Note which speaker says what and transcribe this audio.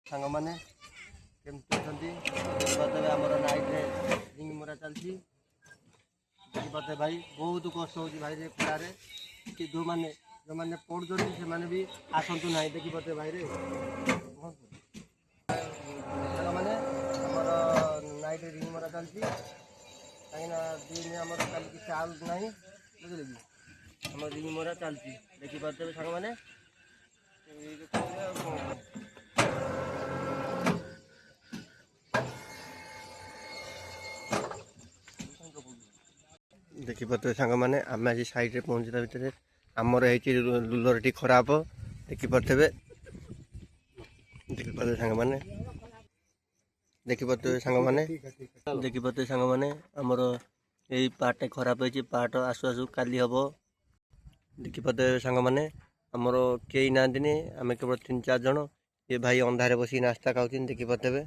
Speaker 1: सांग मैंने केमती देखिए आम नाइट्रे रिंग मरा चलती देखिए भाई बहुत कष्ट हो भाई रे खरारे कि जो मैंने पढ़ुं से भी आसतु ना देखिए भाई रे सांग मैंने नाइट्रे रिंग मरा चलती कहीं दिन आम कल किसी आल ना बुझे कि आम रिंग मरा चलती देखिए सांग मैंने देखिए सांग मैंने आम आज साइड पहुँचला भितर आमर लुलर टी खराब देखिए सांग मैंने देखिए सांग मैंने देखिए सांग मैंने आमर यही पार्ट खराब होती पार्ट आसु आसु काली हम देखिए सांग मैंने आमर कई ना आम केवल 3-4 जन ये भाई अंधारे बस नास्ता खाऊँ देखिए